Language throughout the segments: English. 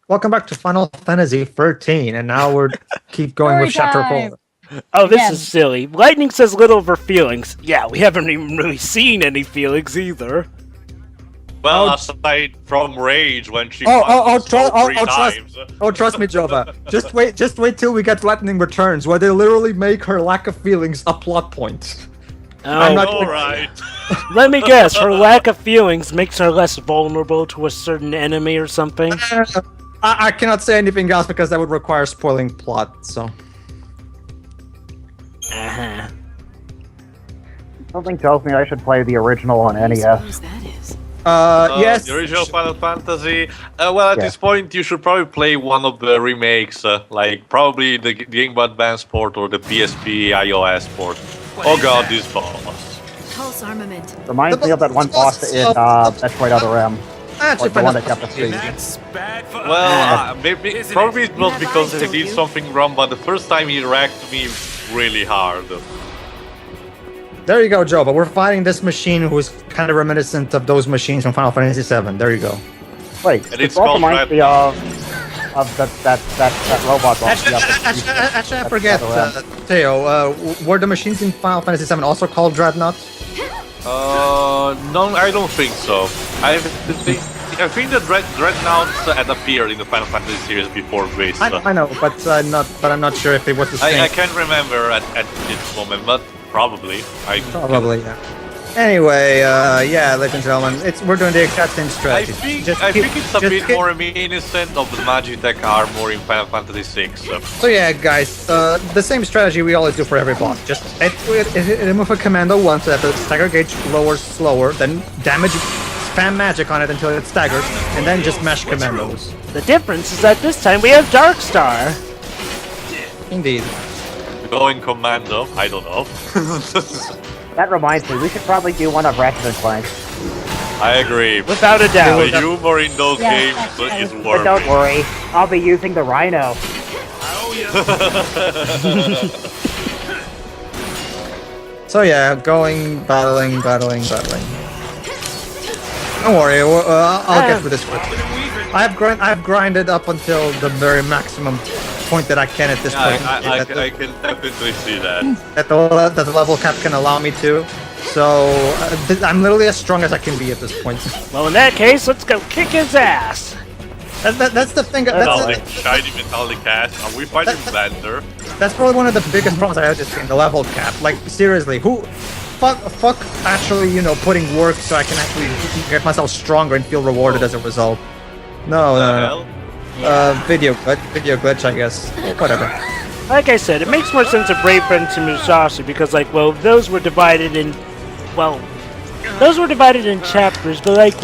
Welcome back to Final Fantasy 13, and now we're keep going with chapter 4. Oh, this is silly. Lightning says little of her feelings. Yeah, we haven't even really seen any feelings either. Well, aside from Rage when she trust me, Jova. Just wait till we get Lightning Returns, where they literally make her lack of feelings a plot point. Alright. Let me guess, her lack of feelings makes her less vulnerable to a certain enemy or something? I cannot say anything else because that would require spoiling plot, so... Something tells me I should play the original on NES. Yes. The original Final Fantasy. At this point, you should probably play one of the remakes, like probably the Game Boy Advance port or the PSP iOS port. Oh god, this boss. Pulse armament. Reminds me of that one boss in Metroid Other M. Actually, the one that kept us maybe probably it was because they did something wrong, but the first time he wrecked me really hard. There you go, Joe. But we're fighting this machine who's kind of reminiscent of those machines from Final Fantasy VII. There you go. Wait, and it's also reminds me of that robot boss. Actually, I forget, Theo. Were the machines in Final Fantasy VII also called Dreadnought? No, I don't think so. I think the Dreadnought had appeared in the Final Fantasy series before this. I know, but I'm not sure if it was the same. I can't remember at this moment, but probably. Probably, yeah. Anyway, ladies and gentlemen, we're doing the exact same strategy. I think it's a bit more reminiscent of the Magitech armor in Final Fantasy VI. So yeah, guys, the same strategy we always do for every boss. Just remove a commando once so that the stagger gauge lowers slower, then damage, spam magic on it until it staggers, and then just mash commandos. The difference is that this time we have Darkstar. Indeed. Going commando, I don't know. That reminds me, we should probably do one of Ratchet and Clank. I agree. Without a doubt. The humor in those games is worth But don't worry, I'll be using the Rhino. So yeah, battling. Don't worry, I'll get through this quickly. I've grinded up until the very maximum point that I can at this point. I can definitely see that. That the level cap can allow me to. So I'm literally as strong as I can be at this point. Well, in that case, let's go kick his ass. That's the thing. Shiny metallic ass. Are we fighting Bender? That's probably one of the biggest problems I have this game. The level cap. Like seriously, fuck actually, putting work so I can actually get myself stronger and feel rewarded as a result. No. Video glitch, I guess. Whatever. Like I said, it makes more sense to Brave Friends to Musashi because, those were divided in, chapters, but,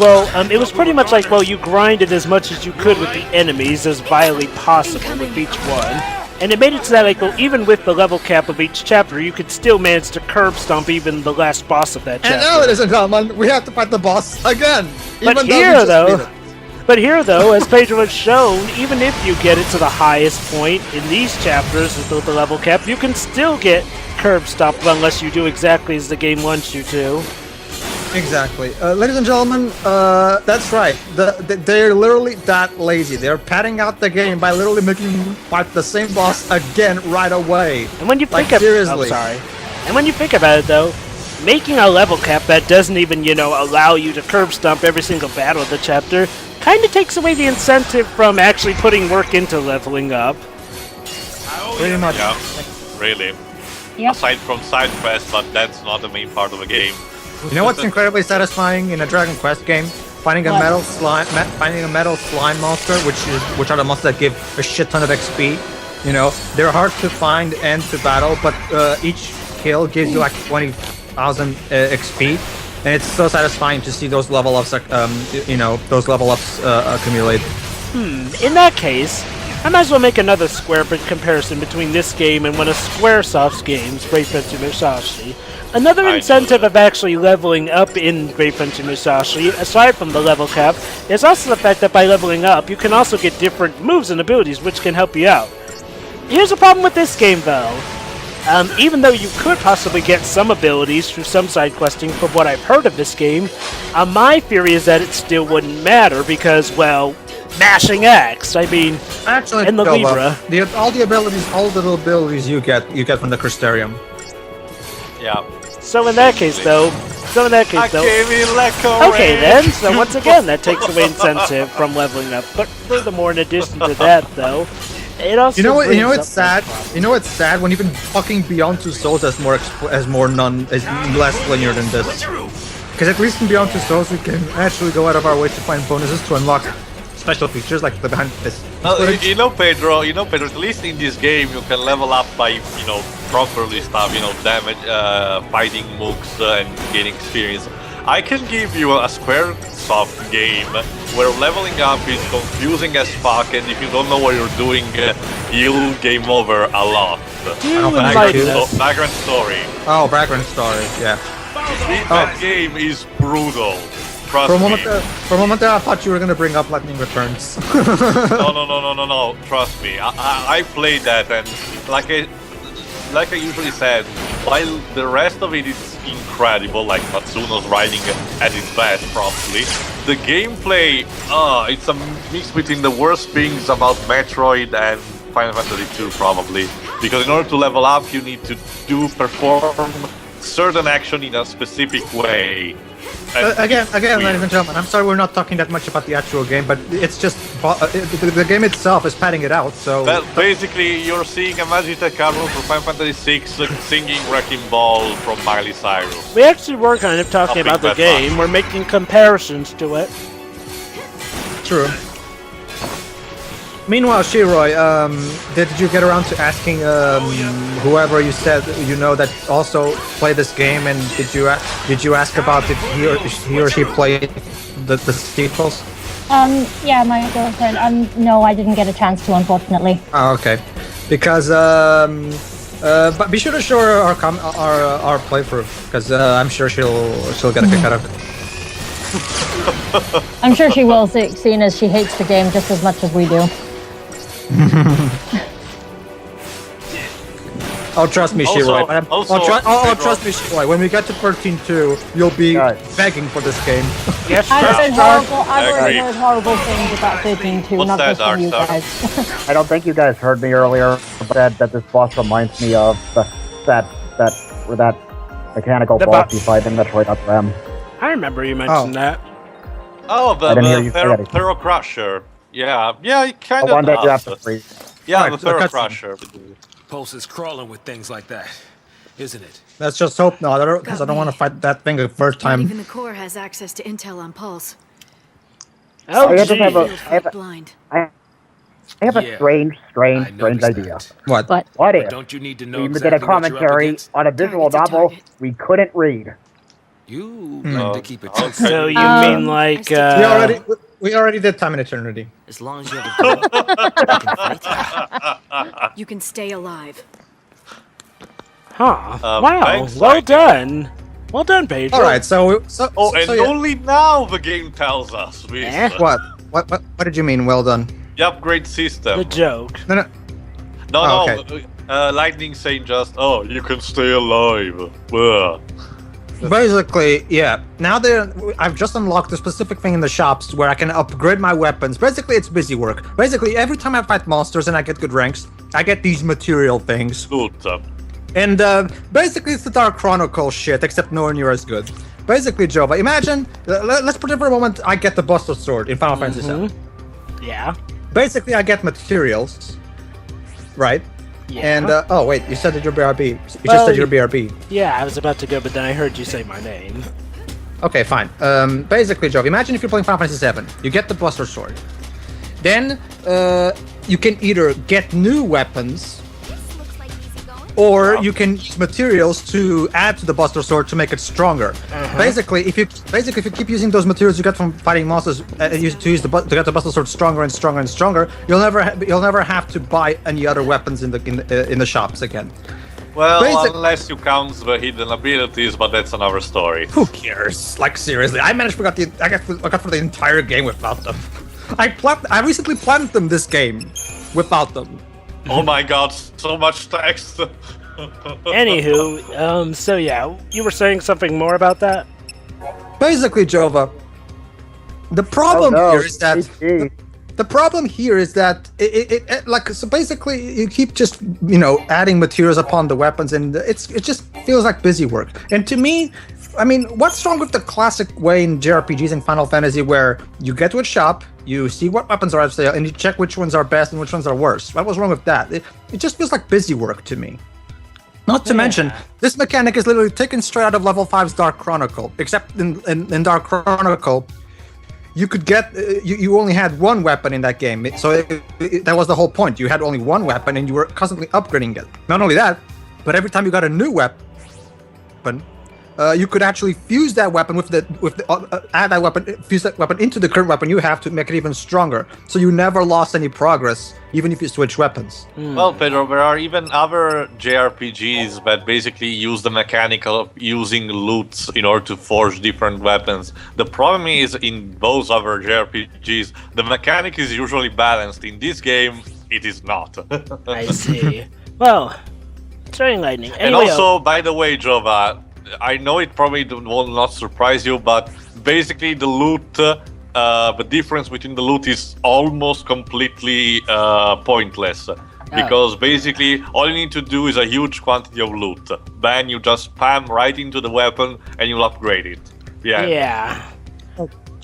it was pretty much you grinded as much as you could with the enemies as vilely possible with each one. And it made it so that, even with the level cap of each chapter, you could still manage to curb stomp even the last boss of that chapter. And now, ladies and gentlemen, we have to fight the boss again! But here, though, as Pedro has shown, even if you get it to the highest point in these chapters with the level cap, you can still get curb stomped unless you do exactly as the game wants you to. Exactly. Ladies and gentlemen, that's right. They're literally that lazy. They're padding out the game by literally making you fight the same boss again right away. And when you think seriously. And when you think about it, though, making a level cap that doesn't even, allow you to curb stomp every single battle of the chapter kind of takes away the incentive from actually putting work into leveling up. Pretty much. Yeah, really. Yep. Aside from side quests, but that's not the main part of the game. You know what's incredibly satisfying in a Dragon Quest game? Finding a metal slime monster, which are the monsters that give a shit ton of XP. They're hard to find and to battle, but each kill gives you 20,000 XP. And it's so satisfying to see those level ups, accumulate. In that case, I might as well make another square comparison between this game and one of Squaresoft's games, Brave Friends to Musashi. Another incentive of actually leveling up in Brave Friends to Musashi, aside from the level cap, is also the fact that by leveling up, you can also get different moves and abilities which can help you out. Here's the problem with this game, though. Even though you could possibly get some abilities through some side questing from what I've heard of this game, my theory is that it still wouldn't matter because, mashing X. I mean, Actually, and the Jova, Libra. all the little abilities you get from the Crystarium. Yeah. So in that case, though. Okay then, so once again, that takes away incentive from leveling up. But furthermore, in addition to that, though, it also You know what's brings sad? up that You know what's sad? When even fucking Beyond Two Souls has less linear than this. Because at least in Beyond Two Souls, we can actually go out of our way to find bonuses to unlock special features like the behind this. Pedro, at least in this game you can level up by, properly stuff, damage, fighting mooks and gaining experience. I can give you a Squaresoft game where leveling up is confusing as fuck, and if you don't know what you're doing, you'll game over a lot. Background story. Oh, background story, yeah. That game is brutal. Trust For a me. moment there, I thought you were gonna bring up Lightning Returns. No. Trust me. I played that, and like I usually said, while the rest of it is incredible, like Matsuno's writing at its best, probably, the gameplay, it's a mix between the worst things about Metroid and Final Fantasy II, probably. Because in order to level up, you need to perform certain action in a specific way. Again, ladies and gentlemen, I'm sorry we're not talking that much about the actual game, but it's just the game itself is padding it out. So well, basically, you're seeing a Magitech Carlos from Final Fantasy VI singing Wrecking Ball from Miley Cyrus. We actually were kind of talking about the game. We're making comparisons to it. True. Meanwhile, Shiroi, did you get around to asking whoever you said that also played this game, and did you ask about if he or she played the sequels? Yeah, my girlfriend. No, I didn't get a chance to, unfortunately. Oh, okay. Because but be sure to show her our playthrough, because I'm sure she'll get a kick out of it. I'm sure she will, seeing as she hates the game just as much as we do. Oh, trust me, Shiroi. Trust me, Shiroi. When we get to 13.2, you'll be begging for this game. Yes, I've already heard horrible things about 13.2, not just from you guys. I don't think you guys heard me earlier, but that this boss reminds me of that mechanical boss you fight in Metroid Other. I remember you mentioned that. Oh, the Thero Crusher. Yeah, it kind the one that you have does. to freeze. Yeah, Right, the so Thero Crusher. Pulse is crawling with things like that, isn't it? Let's just hope not, because I don't want to fight that thing the first Not time. even the core has access to intel on Pulse. Oh, I gee. have a strange idea. What? But What if Don't you need to know we exactly did a what you're up commentary against? on a visual Target's a novel target. we couldn't read? You like to keep it to So you Um, mean like We already did Time and Eternity. As long as you have a gun, you can fight. You can stay alive. Huh. Wow. thanks, Well Mike. done. Well done, Pedro. All right, so Only now the game tells us. what did you mean? Well done. The upgrade system. The joke. No. No, okay. Lightning saying just, you can stay alive. Ugh. Basically, yeah. Now I've just unlocked a specific thing in the shops where I can upgrade my weapons. Basically, it's busy work. Basically, every time I fight monsters and I get good ranks, I get these material things. Good. And basically, it's the Dark Chronicle shit, except nowhere near as good. Basically, Jova, imagine, let's pretend for a moment I get the Buster Sword in Final Fantasy VII. Yeah. Basically, I get materials, right? Yeah. And, oh wait, you said that you're BRB. You just Well, said you're BRB. Yeah, I was about to go, but then I heard you say my name. Okay, fine. Basically, Jova, imagine if you're playing Final Fantasy VII. You get the Buster Sword. Then, you can either get new weapons, or you can use materials to add to the Buster Sword to make it stronger. Basically, if you keep using those materials you get from fighting monsters to get the Buster Sword stronger and stronger and stronger, you'll never have to buy any other weapons in the shops again. Well, unless you count the hidden abilities, but that's another story. Who cares? Like seriously, I got through the entire game without them. I recently planned them this game without them. Oh my god, so much text. Anywho, so yeah, you were saying something more about that? Basically, Jova, the problem here is that The problem here is that so basically you keep just adding materials upon the weapons, and it just feels like busy work. And to me, I mean, what's wrong with the classic way in JRPGs in Final Fantasy where you get to a shop, you see what weapons are on sale, and you check which ones are best and which ones are worse? What was wrong with that? It just feels like busy work to me. Not to mention, this mechanic is literally taken straight out of level 5's Dark Chronicle, except in Dark Chronicle, you could get, you only had one weapon in that game, so that was the whole point. You had only one weapon and you were constantly upgrading it. Not only that, but every time you got a new weapon, you could actually fuse that weapon fuse that weapon into the current weapon you have to make it even stronger. So you never lost any progress, even if you switch weapons. Well, Pedro, there are even other JRPGs that basically use the mechanic of using loots in order to forge different weapons. The problem is, in those other JRPGs, the mechanic is usually balanced. In this game, it is not. I see. Well, Throwing Lightning. Anyway, and also, by the way, Jova, I know it probably will not surprise you, but basically the loot, the difference between the loot is almost completely pointless. Because basically all you need to do is a huge quantity of loot. Then you just spam right into the weapon and you'll upgrade it. Yeah.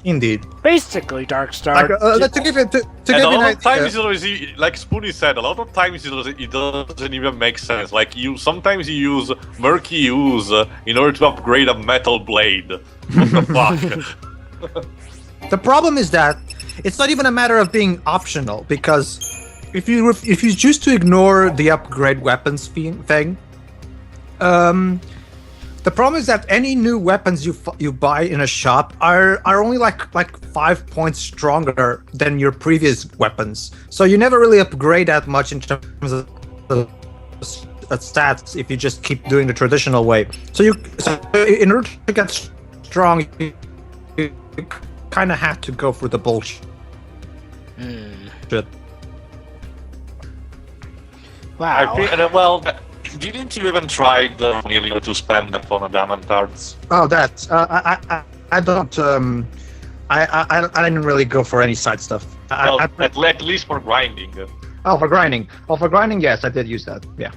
Indeed. Basically, Darkstar. To give it a lot of times, like Spoonie said, a lot of times it doesn't even make sense. Like sometimes you use Murky Ooze in order to upgrade a metal blade. What the fuck? The problem is that it's not even a matter of being optional, because if you choose to ignore the upgrade weapons thing, the problem is that any new weapons you buy in a shop are only like 5 points stronger than your previous weapons. So you never really upgrade that much in terms of stats if you just keep doing the traditional way. So in order to get strong, you kind of have to go for the bullshit. Wow. Well, didn't you even try the vanilla to spam that on a diamond cards? Oh, that I don't. I didn't really go for any side stuff. At least for grinding. Oh, for grinding. Oh, for grinding, yes, I did use that. Yeah.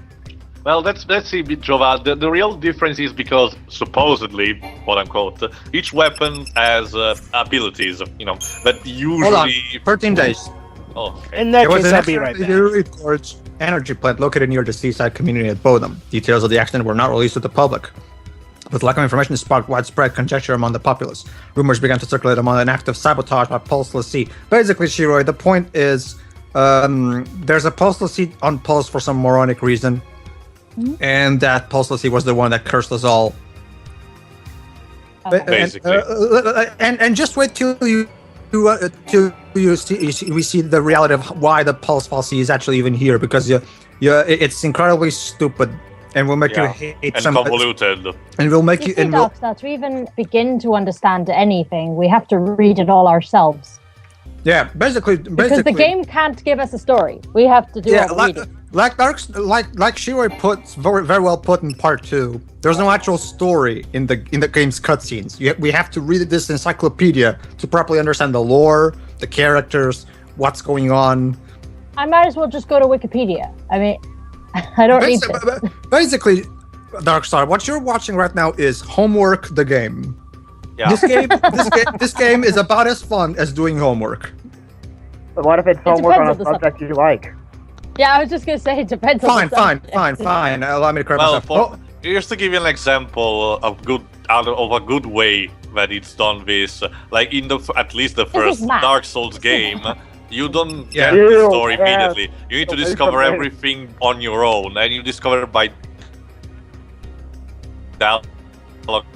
Well, let's see, Jova. The real difference is because supposedly, quote unquote, each weapon has abilities. That usually. Hold on. 13 days. Oh, okay. In that case, I'll be right back. Energy plant located near the seaside community at Bodum. Details of the accident were not released to the public. With lack of information, sparked widespread conjecture among the populace. Rumors began to circulate among an act of sabotage by Pulseless Sea. Basically, Shiroi, the point is, there's a Pulseless Sea on Pulse for some moronic reason, and that Pulseless Sea was the one that cursed us all. Basically. And just wait till we see the reality of why the Pulse Sea is actually even here, because it's incredibly stupid and will make you hate and convoluted. And will make you. That to even begin to understand anything, we have to read it all ourselves. Yeah, basically. Because the game can't give us a story. We have to do all the reading. Like Shiroi puts very well put in part 2. There's no actual story in the game's cutscenes. We have to read this encyclopedia to properly understand the lore, the characters, what's going on. I might as well just go to Wikipedia. I mean, I don't need this. Basically, Darkstar, what you're watching right now is Homework the game. Yeah. This game is about as fun as doing homework. But what if it's homework on a subject you like? Yeah, I was just gonna say it depends on the subject. Fine. Allow me to correct myself. Here's to give you an example of a good way that it's done this. Like in at least the first Dark Souls game, you don't get the story immediately. You need to discover everything on your own, and you discover it by dialogue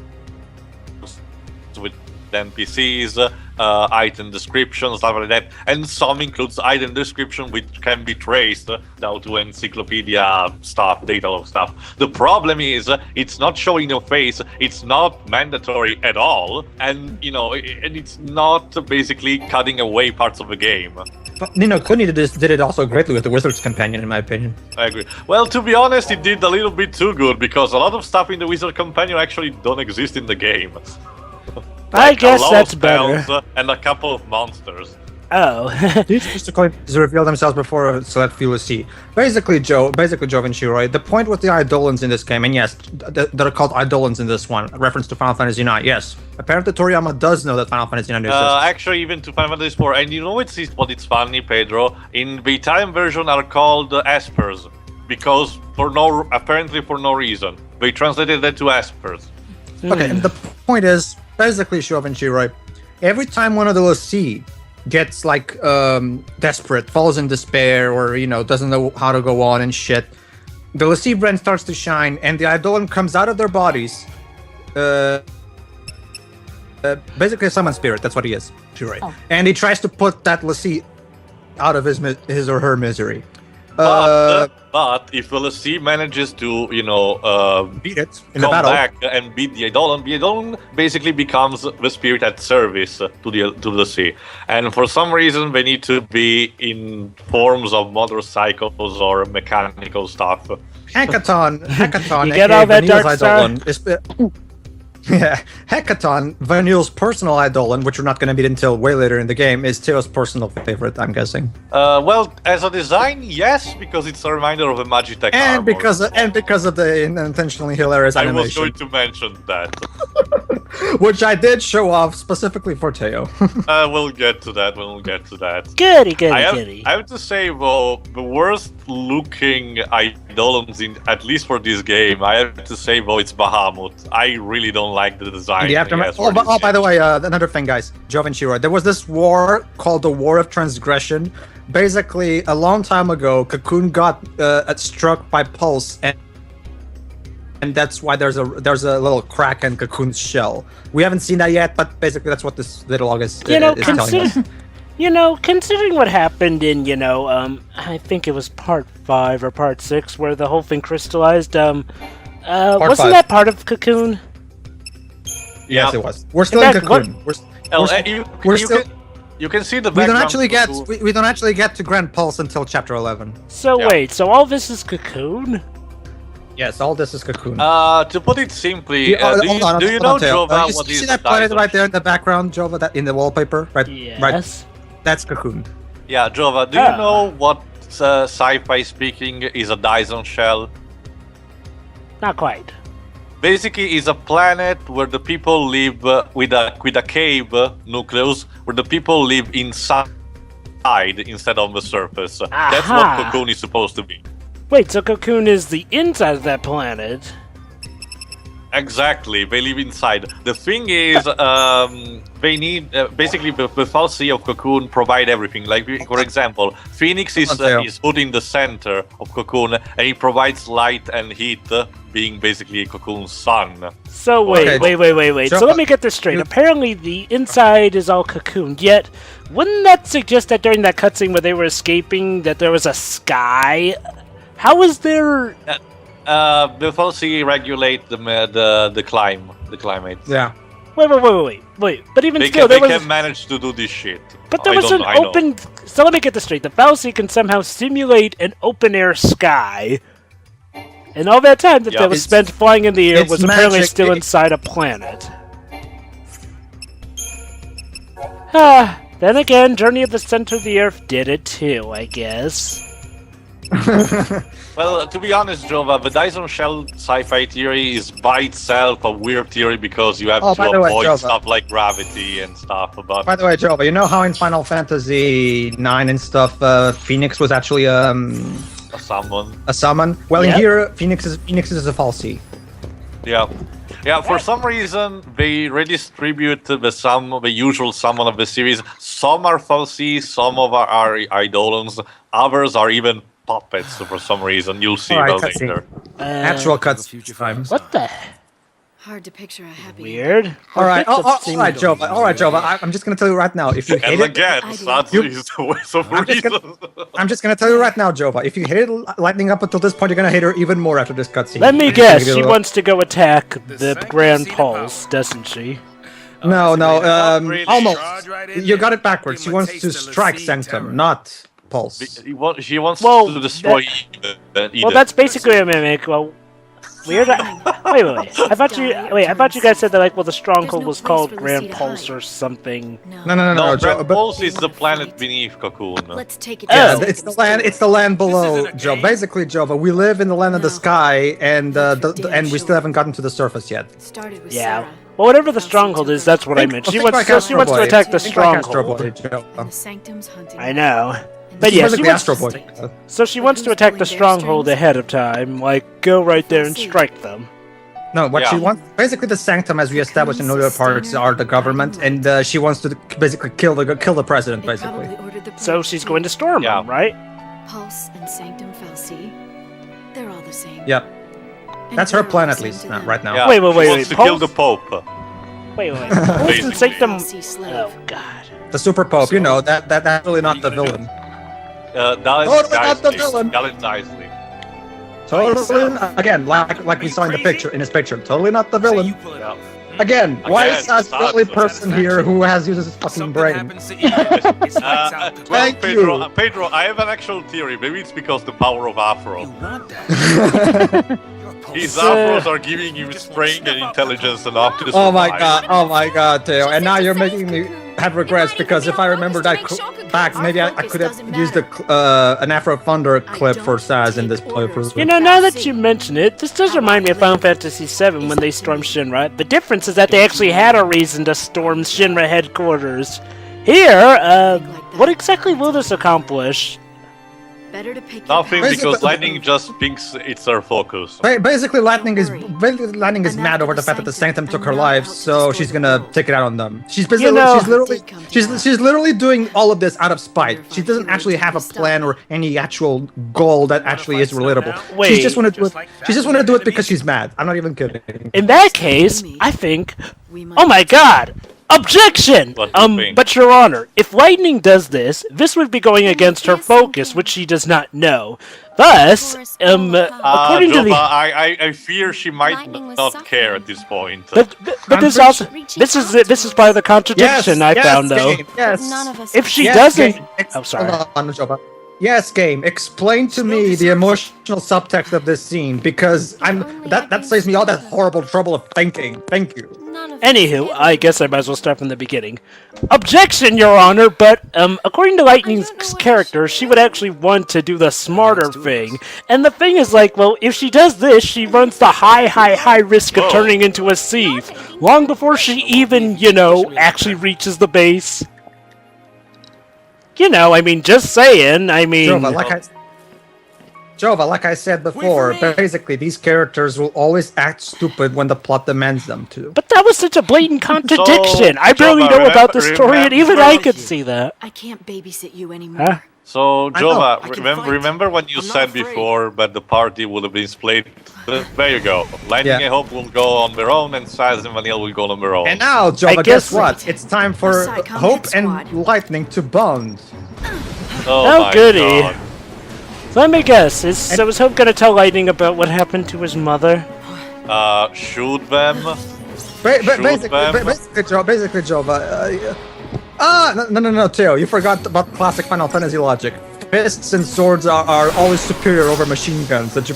with NPCs, item descriptions, stuff like that, and some includes item description which can be traced down to encyclopedia stuff, data log stuff. The problem is it's not showing your face, it's not mandatory at all, and and it's not basically cutting away parts of the game. But Kuni did it also greatly with the Wizard's Companion, in my opinion. I agree. Well, to be honest, it did a little bit too good, because a lot of stuff in the Wizard Companion actually don't exist in the game. I guess that's better. And a couple of monsters. Oh. These basically reveal themselves before select few see. Basically, Jove and Shiroi, the point with the Eidolons in this game, and yes, they're called Eidolons in this one, a reference to Final Fantasy IX, yes. Apparently Toriyama does know that Final Fantasy IX exists. Actually, even to Final Fantasy IV, and you know it's funny, Pedro? In the Italian version are called Espers, because apparently for no reason. They translated that to Espers. Okay, and the point is, basically, Jove and Shiroi, every time one of the Lassie gets like desperate, falls in despair, or doesn't know how to go on and shit, the Lassie brand starts to shine, and the Eidolon comes out of their bodies. Basically a summon spirit, that's what he is, Shiroi. Oh. And he tries to put that Lassie out of his or her misery. But if the Lassie manages to, beat it in the battle, back and beat the Eidolon basically becomes the spirit at service to the Lassie. And for some reason, they need to be in forms of motorcycles or mechanical stuff. Hackathon. You get all that, Dark Star? Yeah, Hekaton, Vanille's personal Eidolon, which we're not going to meet until way later in the game, is Teo's personal favorite, I'm guessing. Well, as a design, yes, because it's a reminder of a Magitech and armor. because of the intentionally hilarious animation. I was going to mention that. Which I did show off specifically for Teo. We'll get to that. Goody. I have to say, though, the worst looking Eidolons, at least for this game, I have to say, though, it's Bahamut. I really don't like the design. By the way, another thing, guys, Jove and Shiroi, there was this war called the War of Transgression. Basically, a long time ago, Cocoon got struck by Pulse, and that's why there's a little crack in Cocoon's shell. We haven't seen that yet, but basically that's what this little log is telling us. Considering what happened in, I think it was part 5 or part 6 where the whole thing crystallized, wasn't that part of Cocoon? Yes, it was. We're still in Cocoon. You can see the we background. We don't actually get to Grand Pulse until Chapter 11. So wait, so all this is Cocoon? Yes, all this is Cocoon. To put it simply, do you know, Jova, you see that planet right there in the background, Jova, in the wallpaper? Right, yes. Right. That's Cocoon. Yeah, Jova, do you know what, sci-fi speaking, is a Dyson shell? Not quite. Basically, it's a planet where the people live with a cave nucleus, where the people live inside instead of the surface. Aha. That's what Cocoon is supposed to be. Wait, so Cocoon is the inside of that planet? Exactly, they live inside. The thing is, they need basically the falsi of Cocoon provide everything. Like, for example, Phoenix is put in the center of Cocoon, and he provides light and heat, being basically Cocoon's sun. So wait. So let me get this straight. Apparently, the inside is all Cocoon. Yet, wouldn't that suggest that during that cutscene where they were escaping, that there was a sky? How is there? The falsi regulate the climate. Yeah. Wait. But even they still, they can manage to do this shit. But there was an open. So let me get this straight. The falsi can somehow simulate an open air sky, and all that time that was spent flying in the air was apparently still inside a planet. Then again, Journey of the Center of the Earth did it too, I guess. Well, to be honest, Jova, the Dyson Shell sci-fi theory is by itself a weird theory because you have to avoid stuff like gravity and stuff. But by the way, Jova, you know how in Final Fantasy IX and stuff, Phoenix was actually a summon. A summon. Well, in here, Phoenix is a falsi. Yeah. For some reason, they redistribute the usual summon of the series. Some are falsi, some of are Eidolons, others are even puppets for some reason. You'll see later. Actual cuts. What the? Hard to picture a happy. Weird. All right, Jova. I'm just gonna tell you right now. If you hate it, I'm just gonna tell you right now, Jova. If you hated Lightning up until this point, you're gonna hate her even more after this cutscene. Let me guess. She wants to go attack the Grand Pulse, doesn't she? No, almost. You got it backwards. She wants to strike Sanctum, not Pulse. She wants to destroy Eden. Well, that's basically a mimic. Well, Weird. Wait. I thought you guys said that the stronghold was called Grand Pulse or something. No, Grand Pulse is the planet beneath Cocoon. Let's take it. Yeah, it's the land. It's the land below, Joe. Basically, Jova, we live in the land of the sky, and we still haven't gotten to the surface yet. Started with Yeah. Sarah. Well, whatever the stronghold is, that's what I meant. She wants to attack the stronghold. And the sanctum's hunting. I know. But yeah, Basically Astro Boy. so she wants to attack the stronghold ahead of time, go right there and strike them. No, what she wants, basically the Sanctum, as we established in other parts, are the government, and she wants to basically kill the president, basically. So she's going to storm them, right? Pulse and Sanctum Falsi, they're all the same. Yep. That's her plan, at least, right now. Yeah, Wait. she wants to kill the Pope. Wait. Pulse and Sanctum. Falsi slave. Oh God. The Super Pope, you know, that's really not the villain. Totally not the villain. Isley. Totally, again, like we saw in his picture, totally not the villain. Yeah. Again, why is Again, Sazh the only person here who uses his fucking brain? Well, Pedro, I have an actual theory. Maybe it's because the power of Afro. His Afros are giving him strength and intelligence enough to survive. Oh my god, Theo. And now you're making me have regrets, because if I remember that back, maybe I could have used an Afro Thunder clip for Sazh in this playthrough. You know, now that you mention it, this does remind me of Final Fantasy VII when they stormed Shinra. The difference is that they actually had a reason to storm Shinra headquarters. Here, what exactly will this accomplish? Better to pick Nothing, because Lightning just thinks it's her focus. Basically, Lightning is mad over the fact that the Sanctum took her life, so she's gonna take it out on them. She's literally doing all of this out of spite. She doesn't actually have a plan or any actual goal that actually is relatable. Wait. She just wanted to do it. She just wanted to do it because she's mad. I'm not even kidding. In that case, I think. Oh my God! Objection! But Your Honor, if Lightning does this, this would be going against her focus, which she does not know. Thus, according to the... I fear she might not care at this point. But this also... This is part of the contradiction I found, though. Yes. If she doesn't... I'm sorry. Hold on, Jova. Yes, game. Explain to me the emotional subtext of this scene, because that saves me all that horrible trouble of thinking. Thank you. Anywho, I guess I might as well start from the beginning. Objection, Your Honor, but according to Lightning's character, she would actually want to do the smarter thing. And the thing is, well, if she does this, she runs the high risk of turning into a thief, long before she even, actually reaches the base. Just saying, Jova, like I said before, basically these characters will always act stupid when the plot demands them to. But that was such a blatant contradiction! I barely know about the story, and even I could see that. I can't babysit you anymore. Huh? So, Jova, remember when you said before that the party would have been split? There you go. Lightning and Hope will go on their own, and Sazh and Vanille will go on their own. And now, Jova, guess what? It's time for Hope and Lightning to bond. Oh goody. God. So let me guess, is Hope gonna tell Lightning about what happened to his mother? Shoot them. Basically, Jova. No, Theo, you forgot about classic Final Fantasy logic. Fists and swords are always superior over machine guns. Don't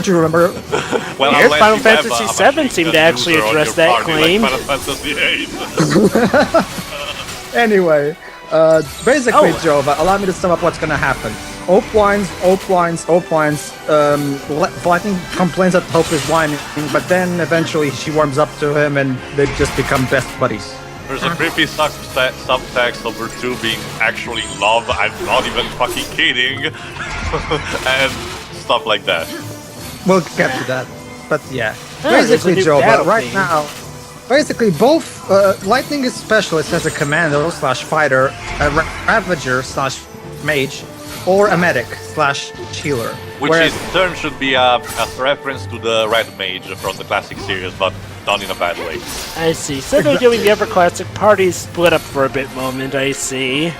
you remember? Well, Here, Final Fantasy VII seemed to actually address that claim. Like Final Fantasy VIII. Anyway, basically, Jova, allow me to sum up what's gonna happen. Hope whines. Lightning complains that Hope is whining, but then eventually she warms up to him and they just become best buddies. There's a creepy subtext over two being actually in love. I'm not even fucking kidding. And stuff like that. We'll get to that. But yeah. Basically, Jova, right now, basically both Lightning is specialist as a commando/fighter, a ravager/mage, or a medic/healer. Which in turn should be a reference to the Red Mage from the classic series, but done in a bad way. I see. So they're doing the ever classic party split up for a bit moment, I see.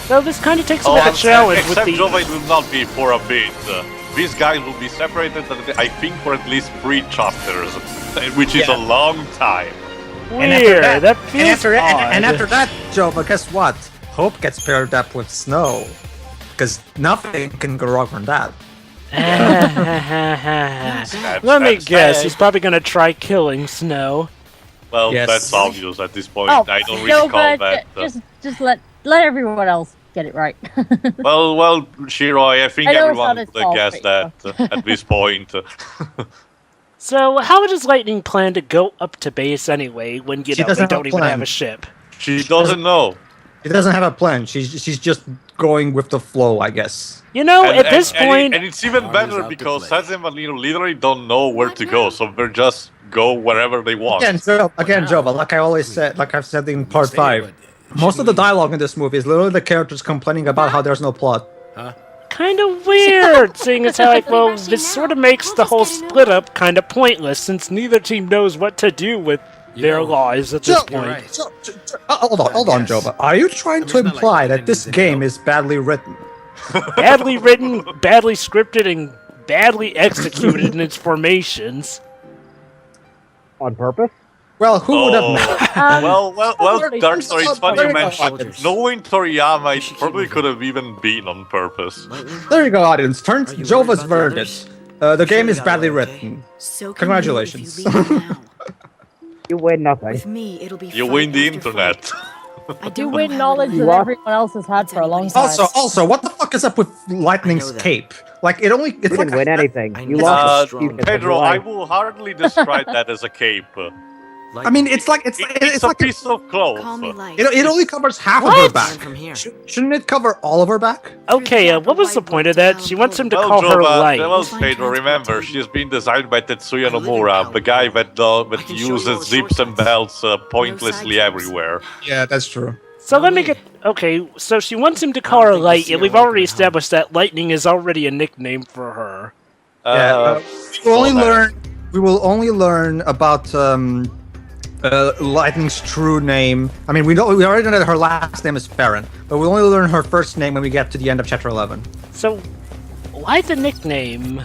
So this kind of takes a bit of a challenge with the... Except Jova, it will not be for a bit. These guys will be separated, I think, for at least 3 chapters, which is a long time. Weird, that feels odd. And after that, Jova, guess what? Hope gets paired up with Snow. Because nothing can go wrong from that. Let me guess, he's probably gonna try killing Snow. Well, Yes. that's obvious at this point. Oh, I don't no, really call but that. just let everyone else get it right. Well, Shiroi, I think I know it's everyone not his would have fault, guessed but, that at this point. So, how does Lightning plan to go up to base anyway when, She they doesn't have don't a even plan. have a ship? She doesn't know. She doesn't have a plan. She's just going with the flow, I guess. You know, at this point... And it's even Army's better out to because play. Sazh and Vanille literally don't know where to go, so they just go wherever they want. Again, Jova, like I always said, like I've said in part 5, most of the dialogue in this movie is literally the characters complaining about how there's no plot. Kind of weird, seeing as how, like, well, this sort of makes the whole split up kind of pointless, since neither team knows what to do with their lives at this point. Hold on, Jova. Are you trying to imply that this game is badly written? Badly written, badly scripted, and badly executed in its formations. On purpose? Well, who would have known? Well, Dark Story, it's funny you There you go, mentioned audience. knowing Toriyama, it probably could have even been on purpose. There you go, audience. Turn Jova's verdict. The game is badly written. So can Congratulations. you leave now. You win nothing. With me, it'll be You fight win the after internet. fight. I You don't win know how knowledge to that live. everyone else has had for a long time. Also, what the fuck is up with Lightning's that. cape? Like, it's You like didn't win anything. I You know. lost. Pedro, I will hardly describe that as a cape. I mean, it's like It's it's a like piece of cloth. Call me light. it only covers half of her What? back. From here. Shouldn't it cover all of her back? Okay, what was the point of that? She wants him to Well, call her Jova, light. well, Pedro, remember, she has been designed by Tetsuya Nomura, the guy that can show you all uses the zips and shortcuts. belts No pointlessly side jobs. everywhere. Yeah, that's true. So let me get... Okay, so she wants him to call her Light, and we've already established that Lightning is already a nickname for her. We will only learn about Lightning's true name. I mean, we already know that her last name is Farron, but we'll only learn her first name when we get to the end of chapter 11. So, why the nickname?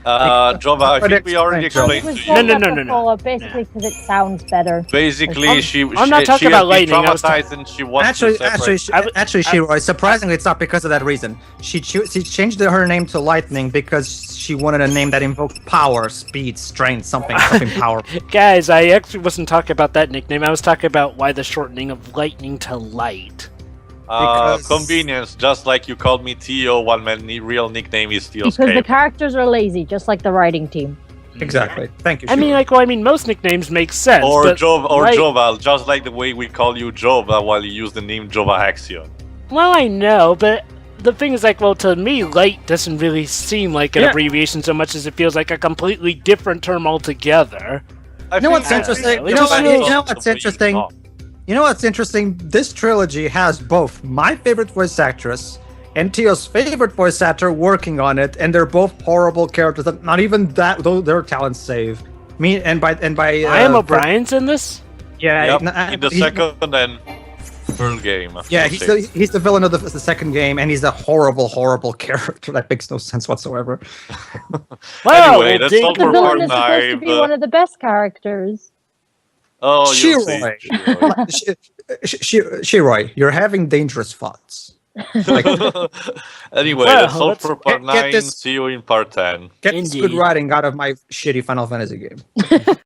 Jova, I think we already It explained was to brought you. No, up no, no. before, basically because it sounds better. Basically, she I'm not talking she about has been Lightning, I was traumatized and she wants Actually, to separate. Shiroi, surprisingly, it's not because of that reason. She changed her name to Lightning because she wanted a name that invoked power, speed, strength, something powerful. Guys, I actually wasn't talking about that nickname. I was talking about why the shortening of Lightning to Light. Because- Convenience, just like you called me Tio while my real nickname is Tio's Because the Cape. characters are lazy, just like the writing team. Exactly. Thank you. I mean, Shiroi. most nicknames make sense. Or but Light- Jova, just like the way we call you Jova while you use the name Jova Haxion. Well, I know, but the thing is, to me, Light doesn't really seem like an abbreviation so much as it feels like a completely different term altogether. I You know what's think interesting? Yeah, You know just what's interesting? You know what's interesting? This trilogy has both my favorite voice actress and Tio's favorite voice actor working on it, and they're both horrible characters that not even that though their talents save. Me and by I am O'Brien's in this? Yeah, Yep, in the second and third game. Yeah, he's the villain of the second game, and he's a horrible character that makes no sense whatsoever. Well, Anyway, that's dig- all The for villain part is supposed to be 9. one of the best characters. Oh, you'll see. Shiroi. Shiroi, you're having dangerous thoughts. Anyway, Well, that's all let's for part get 9. this- See you in part 10. Get this good Indeed. writing out of my shitty Final Fantasy game.